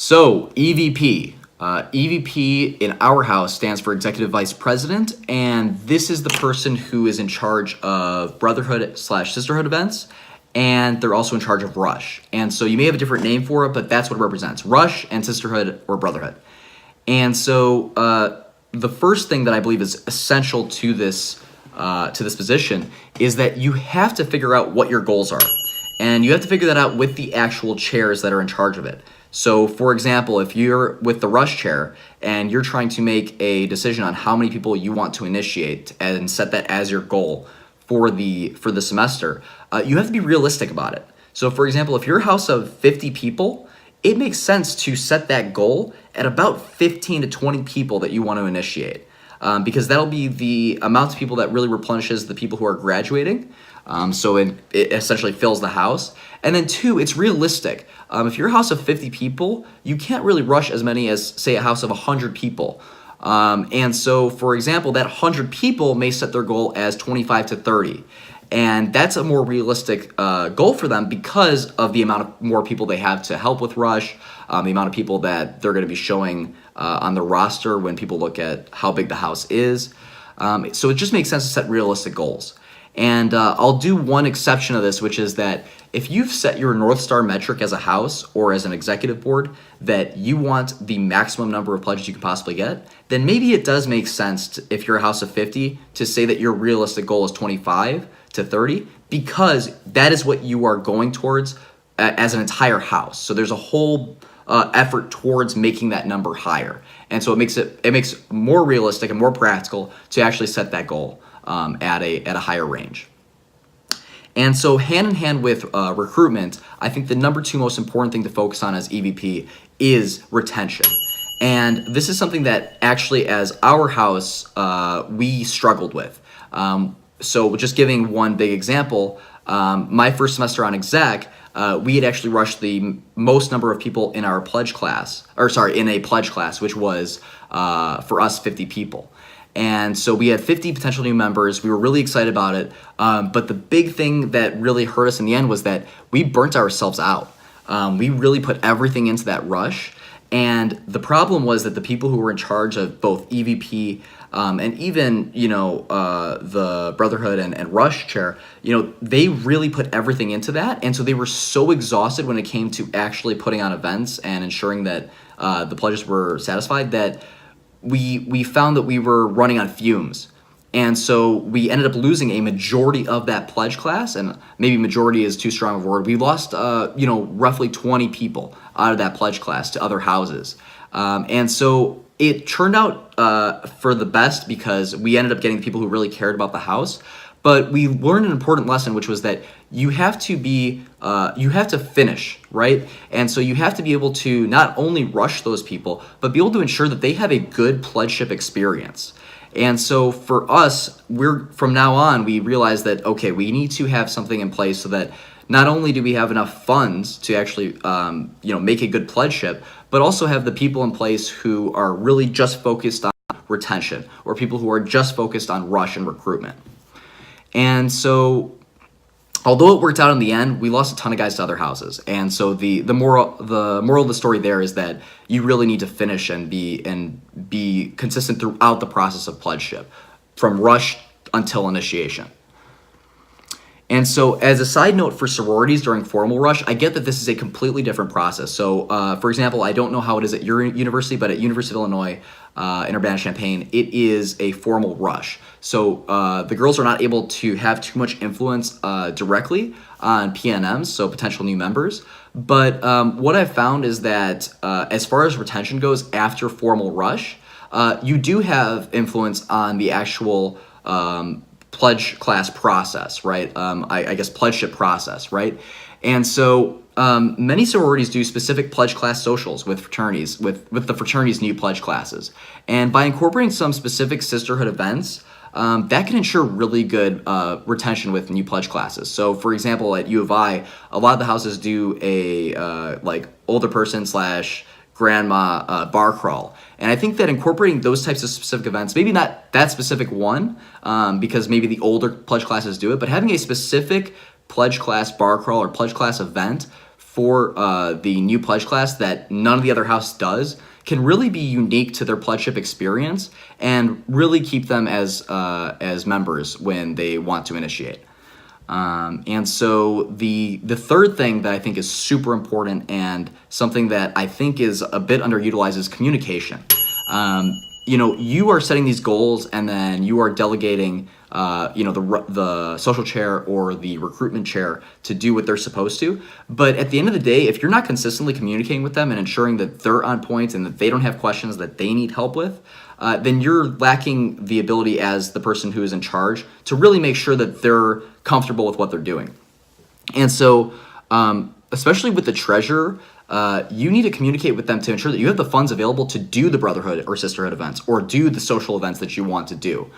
So EVP. EVP in our house stands for Executive Vice President, and this is the person who is in charge of brotherhood / sisterhood events, and they're also in charge of Rush. And so you may have a different name for it, but that's what it represents: Rush and sisterhood or brotherhood. And so the first thing that I believe is essential to this position is that you have to figure out what your goals are, and you have to figure that out with the actual chairs that are in charge of it. So, for example, if you're with the Rush chair and you're trying to make a decision on how many people you want to initiate and set that as your goal for the semester, you have to be realistic about it. So, for example, if you're a house of 50 people, it makes sense to set that goal at about 15 to 20 people that you want to initiate, because that'll be the amount of people that really replenishes the people who are graduating. So it essentially fills the house. And then two, it's realistic. If you're a house of 50 people, you can't really rush as many as, say, a house of 100 people. And so, for example, that 100 people may set their goal as 25 to 30. And that's a more realistic goal for them because of the amount of more people they have to help with Rush, the amount of people that they're going to be showing on the roster when people look at how big the house is. So it just makes sense to set realistic goals. And I'll do one exception of this, which is that if you've set your North Star metric as a house or as an executive board that you want the maximum number of pledges you can possibly get, then maybe it does make sense to, if you're a house of 50, to say that your realistic goal is 25 to 30, because that is what you are going towards as an entire house. So there's a whole effort towards making that number higher. And so it makes more realistic and more practical to actually set that goal at a higher range. And so hand in hand with recruitment, I think the number two most important thing to focus on as EVP is retention. And this is something that actually, as our house, we struggled with. So just giving one big example, my first semester on exec, we had actually rushed the most number of people in our pledge class, in a pledge class, which was for us 50 people. And so we had 50 potential new members. We were really excited about it. But the big thing that really hurt us in the end was that we burnt ourselves out. We really put everything into that rush. And the problem was that the people who were in charge of both EVP and even, the Brotherhood and Rush chair, they really put everything into that. And so they were so exhausted when it came to actually putting on events and ensuring that the pledges were satisfied that we found that we were running on fumes. And so we ended up losing a majority of that pledge class, and maybe majority is too strong of a word. We lost, roughly 20 people out of that pledge class to other houses. And so it turned out for the best because we ended up getting people who really cared about the house. But we learned an important lesson, which was that you have to finish, right? And so you have to be able to not only rush those people, but be able to ensure that they have a good pledgeship experience. And so for us, from now on, we realized that, okay, we need to have something in place so that not only do we have enough funds to actually, make a good pledgeship, but also have the people in place who are really just focused on retention, or people who are just focused on rush and recruitment. And so, although it worked out in the end, we lost a ton of guys to other houses. And so the moral of the story there is that you really need to finish and be consistent throughout the process of pledgeship, from rush until initiation. And so, as a side note for sororities during formal rush, I get that this is a completely different process. So, for example, I don't know how it is at your university, but at University of Illinois in Urbana-Champaign, it is a formal rush. So the girls are not able to have too much influence directly on PNMs, so potential new members. But what I've found is that as far as retention goes after formal rush, you do have influence on the actual pledge class process, right? I guess pledgeship process, right? And so many sororities do specific pledge class socials with fraternities, with the fraternities' new pledge classes. And by incorporating some specific sisterhood events, that can ensure really good retention with new pledge classes. So, for example, at U of I, a lot of the houses do a older person / grandma bar crawl. And I think that incorporating those types of specific events, maybe not that specific one, because maybe the older pledge classes do it, but having a specific pledge class bar crawl or pledge class event for the new pledge class that none of the other house does can really be unique to their pledgeship experience and really keep them as members when they want to initiate. And so the third thing that I think is super important and something that I think is a bit underutilized is communication. You are setting these goals and then you are delegating, the social chair or the recruitment chair to do what they're supposed to. But at the end of the day, if you're not consistently communicating with them and ensuring that they're on point and that they don't have questions that they need help with, then you're lacking the ability as the person who is in charge to really make sure that they're comfortable with what they're doing. And so, especially with the treasurer, you need to communicate with them to ensure that you have the funds available to do the brotherhood or sisterhood events or do the social events that you want to do.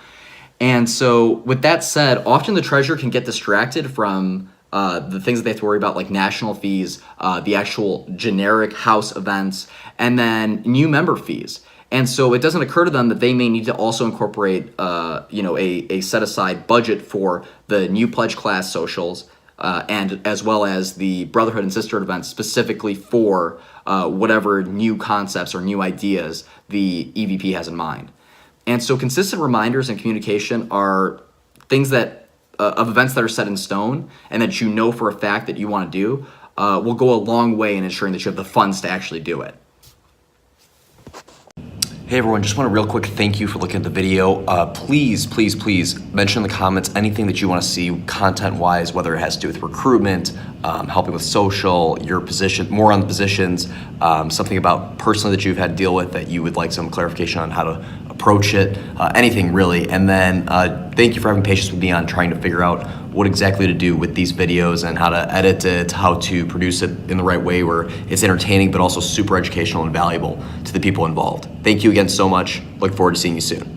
And so with that said, often the treasurer can get distracted from the things that they have to worry about, like national fees, the actual generic house events, and then new member fees. And so it doesn't occur to them that they may need to also incorporate, a set-aside budget for the new pledge class socials, and as well as the brotherhood and sisterhood events specifically for whatever new concepts or new ideas the EVP has in mind. And so consistent reminders and communication are things that of events that are set in stone and that you know for a fact that you want to do will go a long way in ensuring that you have the funds to actually do it. Hey everyone, just want to real quick thank you for looking at the video. Please mention in the comments anything that you want to see content-wise, whether it has to do with recruitment, helping with social, your position, more on the positions, something about personally that you've had to deal with that you would like some clarification on how to approach it, anything really. And then thank you for having patience with me on trying to figure out what exactly to do with these videos and how to edit it, how to produce it in the right way where it's entertaining but also super educational and valuable to the people involved. Thank you again so much. Look forward to seeing you soon.